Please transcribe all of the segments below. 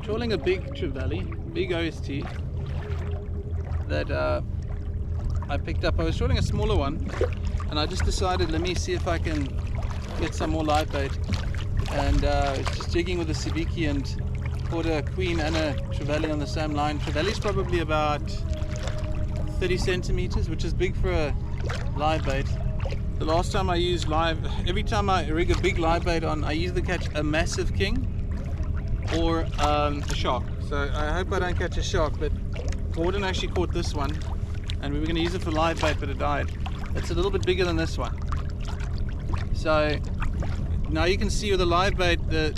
trawling a big trevally, big OST that I picked up. I was trawling a smaller one and I just decided, let me see if I can get some more live bait, and just jigging with a sabiki and caught a queen and a trevally on the same line. Trevally's probably about 30 centimeters, which is big for a live bait. The last time I used every time I rig a big live bait on, I either catch a massive king or a shark. So I hope I don't catch a shark, but Gordon actually caught this one and we were going to use it for live bait, but it died. It's a little bit bigger than this one. So now you can see with the live bait, the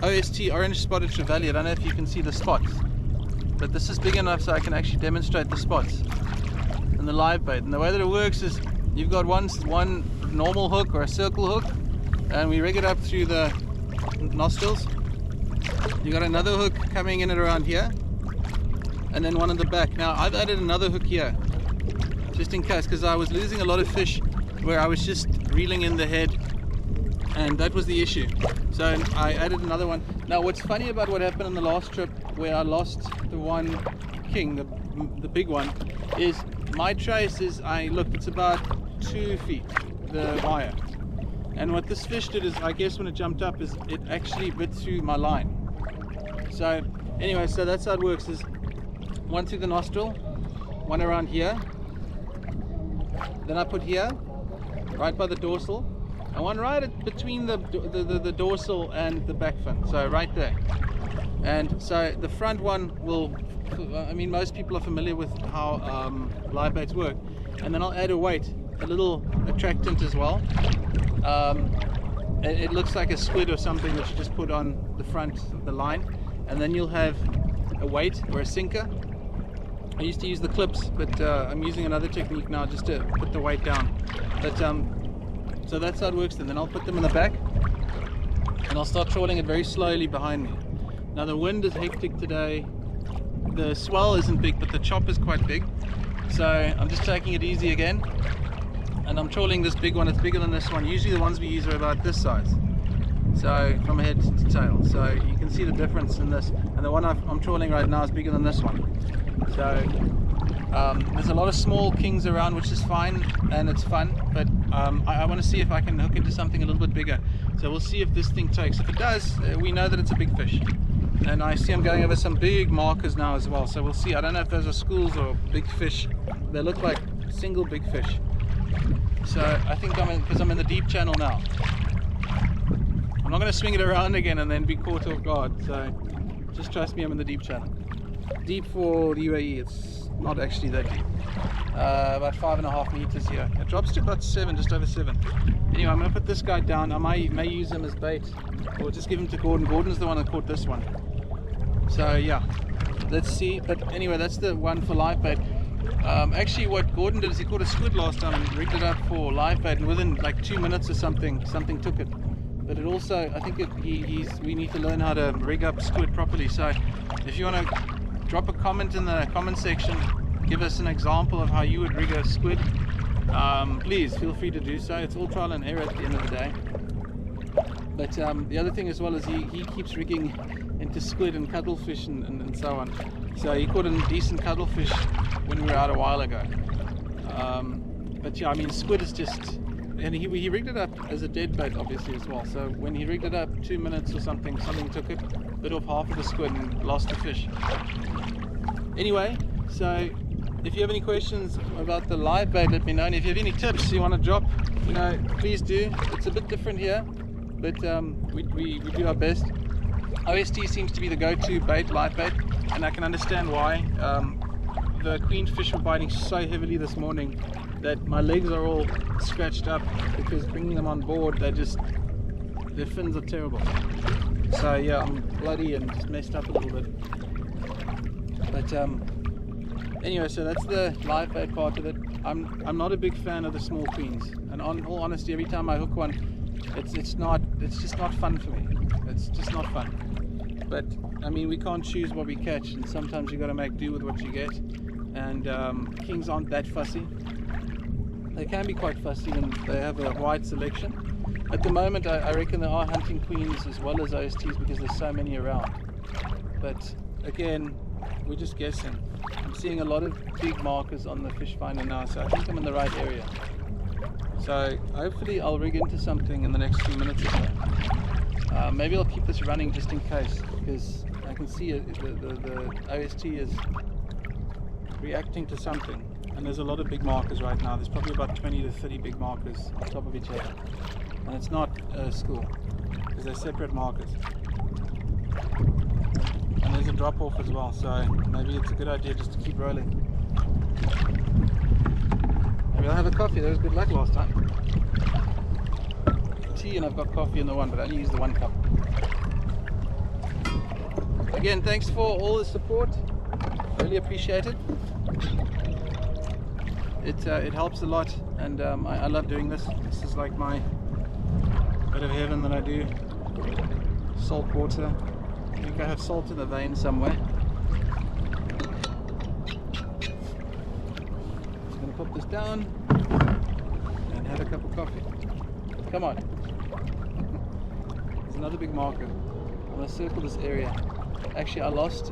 OST orange spotted trevally. I don't know if you can see the spots, but this is big enough so I can actually demonstrate the spots in the live bait. And the way that it works is you've got one normal hook or a circle hook, and we rig it up through the nostrils. You got another hook coming in at around here, and then one in the back. Now I've added another hook here just in case, because I was losing a lot of fish where I was just reeling in the head, and that was the issue. So I added another one. Now what's funny about what happened on the last trip where I lost the one king, the big one, is my trace is, I looked, it's about 2 feet, the wire. And what this fish did is, I guess when it jumped up, is it actually bit through my line. So anyway, so that's how it works, is one through the nostril, one around here, then I put here, right by the dorsal, and one right between the dorsal and the back fin, so right there. And so the front one will, I mean, most people are familiar with how live baits work. And then I'll add a weight, a little attractant as well. It looks like a squid or something that you just put on the front of the line, and then you'll have a weight or a sinker. I used to use the clips, but I'm using another technique now just to put the weight down. But so that's how it works. Then I'll put them in the back and I'll start trawling it very slowly behind me. Now the wind is hectic today. The swell isn't big, but the chop is quite big. So I'm just taking it easy again, and I'm trawling this big one. It's bigger than this one. Usually the ones we use are about this size, so from head to tail. So you can see the difference in this, and the one I'm trawling right now is bigger than this one. So there's a lot of small kings around, which is fine and it's fun, but I want to see if I can hook into something a little bit bigger. So we'll see if this thing takes. If it does, we know that it's a big fish. And I see I'm going over some big markers now as well, so we'll see. I don't know if those are schools or big fish. They look like single big fish. So I think because I'm in the deep channel now, I'm not going to swing it around again and then be caught off guard. So just trust me, I'm in the deep channel. Deep for the UAE, it's not actually that deep. About 5.5 meters here. It drops to about 7, just over 7. Anyway, I'm going to put this guy down. I may use him as bait, or just give him to Gordon. Gordon's the one that caught this one. So yeah, let's see. But anyway, that's the one for live bait. Actually what Gordon did is he caught a squid last time and rigged it up for live bait, and within like 2 minutes or something took it. But it also, I think we need to learn how to rig up squid properly. So if you want to drop a comment in the comment section, give us an example of how you would rig a squid, please feel free to do so. It's all trial and error at the end of the day. But the other thing as well is he keeps rigging into squid and cuttlefish and so on. So he caught a decent cuttlefish when we were out a while ago. But yeah, I mean, squid is just, and he rigged it up as a dead bait obviously as well. So when he rigged it up 2 minutes or something took it, bit off half of the squid and lost the fish. Anyway, so if you have any questions about the live bait, let me know. And if you have any tips you want to drop, please do. It's a bit different here, but we do our best. OST seems to be the go-to bait, live bait, and I can understand why. The queen fish were biting so heavily this morning that my legs are all scratched up, because bringing them on board, their fins are terrible. So yeah, I'm bloody and just messed up a little bit. But anyway, so that's the live bait part of it. I'm not a big fan of the small queens, and on all honesty, every time I hook one, it's just not fun for me. It's just not fun. But I mean, we can't choose what we catch, and sometimes you got to make do with what you get. And kings aren't that fussy. They can be quite fussy when they have a wide selection. At the moment, I reckon they are hunting queens as well as OSTs because there's so many around. but again, we're just guessing. I'm seeing a lot of big markers on the fish finder now, so I think I'm in the right area. So hopefully I'll rig into something in the next few minutes or so. Maybe I'll keep this running just in case, because I can see the OST is reacting to something, and there's a lot of big markers right now. There's probably about 20 to 30 big markers on top of each other, and it's not a school because they're separate markers, and there's a drop off as well, so maybe it's a good idea just to keep rolling. Maybe I'll have a coffee. That was good luck last time. Tea, and I've got coffee in the one, but I only use the one cup. Again, thanks for all the support. Really appreciate it. It helps a lot, and I love doing this. This is like my bit of heaven that I do. Salt water. I think I have salt in the vein somewhere. I'm going to put this down and have a cup of coffee. Come on. There's another big marker. I'm going to circle this area. Actually, I lost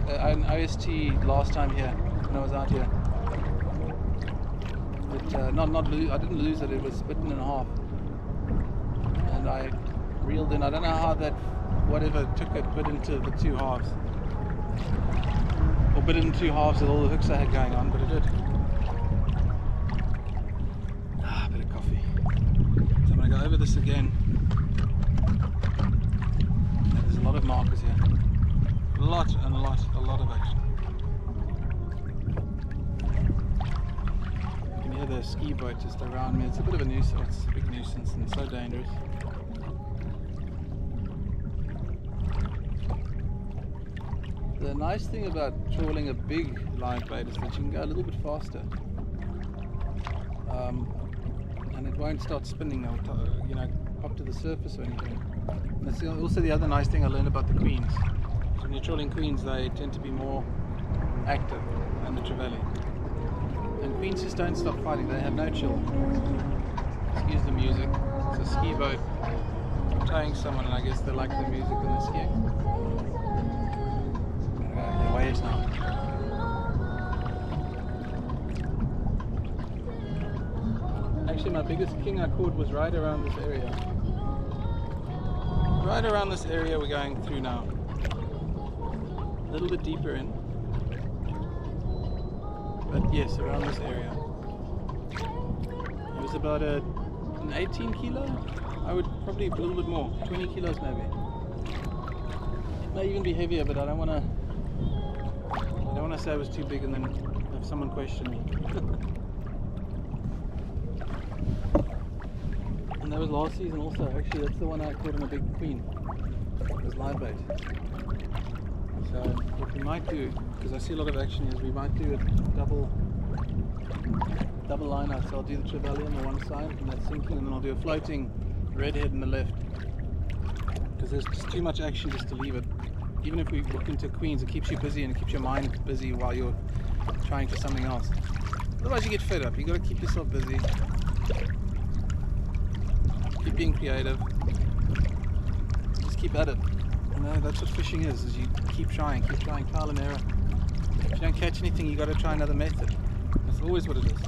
an OST last time here when I was out here. But I didn't lose it. It was split in half, and I reeled in. I don't know how that whatever took it bit into the two halves, or bit in two halves with all the hooks I had going on, but it did. A bit of coffee. So I'm going to go over this again. And there's a lot of markers here. A lot of action. You can hear the ski boat just around me. It's a bit of a nuisance. It's a big nuisance and so dangerous. The nice thing about trawling a big live bait is that you can go a little bit faster, and it won't start spinning or up to the surface or anything. And that's also the other nice thing I learned about the queens. When you're trawling queens, they tend to be more active than the trevally. And queens just don't stop fighting, they have no chill. Excuse the music. It's a ski boat towing someone, and I guess they like the music when they're skiing. The waves now. Actually, my biggest king I caught was right around this area. Right around this area we're going through now. A little bit deeper in, but yes, around this area. It was about an 18 kilo. I would probably a little bit more, 20 kilos maybe. It may even be heavier, but I don't want to say it was too big and then have someone question me. And that was last season also. Actually, that's the one I caught on a big queen. It was live bait. So what we might do, because I see a lot of action here, is we might do a double line out. So I'll do the trevally on the one side and that's sinking, and then I'll do a floating redhead on the left, because there's just too much action just to leave it. Even if we look into queens, it keeps you busy and it keeps your mind busy while you're trying for something else. Otherwise you get fed up. You've got to keep yourself busy. Keep being creative. Just keep at it. You know, that's what fishing is you keep trying, trial and error. If you don't catch anything, you got to try another method. That's always what it is.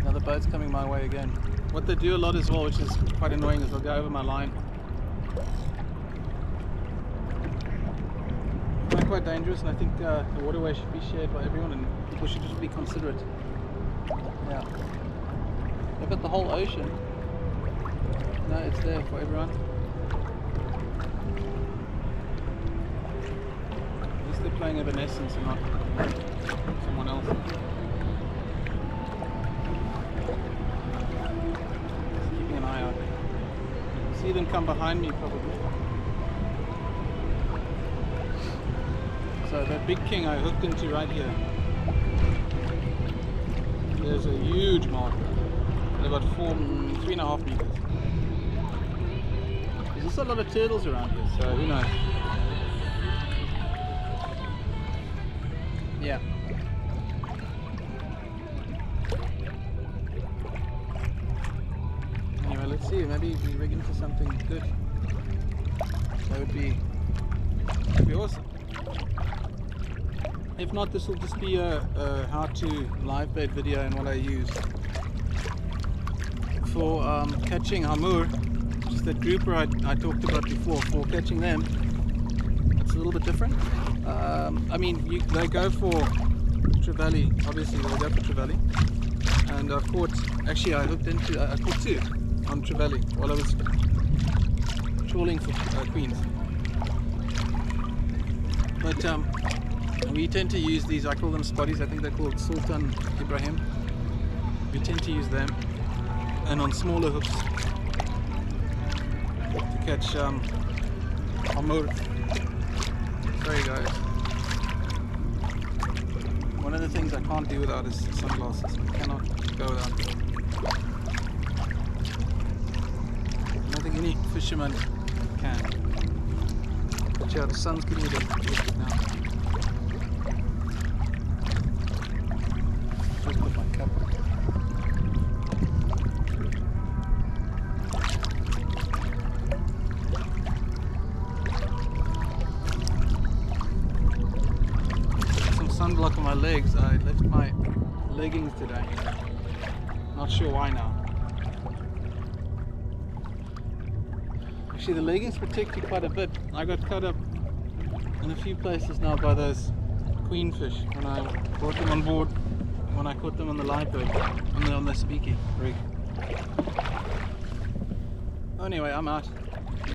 Another boat's coming my way again. What they do a lot as well, which is quite annoying, is they'll go over my line. Quite dangerous, and I think the waterway should be shared by everyone, and people should just be considerate. Yeah. Look at the whole ocean. No, it's there for everyone. At least they're playing Evanescence and not someone else. Just keeping an eye out. See them come behind me probably. So that big king I hooked into right here. There's a huge marker. They're about 3.5 meters. There's also a lot of turtles around here, so who knows. Yeah. Anyway, let's see. Maybe we rig into something good. That would be awesome. If not, this will just be a how-to live bait video and what I use for catching hamur, just that grouper I talked about before. For catching them, it's a little bit different. I mean, they go for trevally, obviously they go for trevally, and I've caught, actually I hooked into, I caught 2 on trevally while I was trawling for queens. But we tend to use these, I call them spotties, I think they're called Sultan Ibrahim. We tend to use them, and on smaller hooks to catch hamur. Sorry guys. One of the things I can't do without is sunglasses. I cannot go without them. I don't think any fisherman can. But yeah, the sun's getting a bit wicked now. Just put my cap on. Sunblock on my legs. I left my leggings today. Not sure why now. Actually, the leggings protect you quite a bit. I got cut up in a few places now by those queenfish when I brought them on board, when I caught them on the live boat, on the speaky rig. Anyway, I'm out.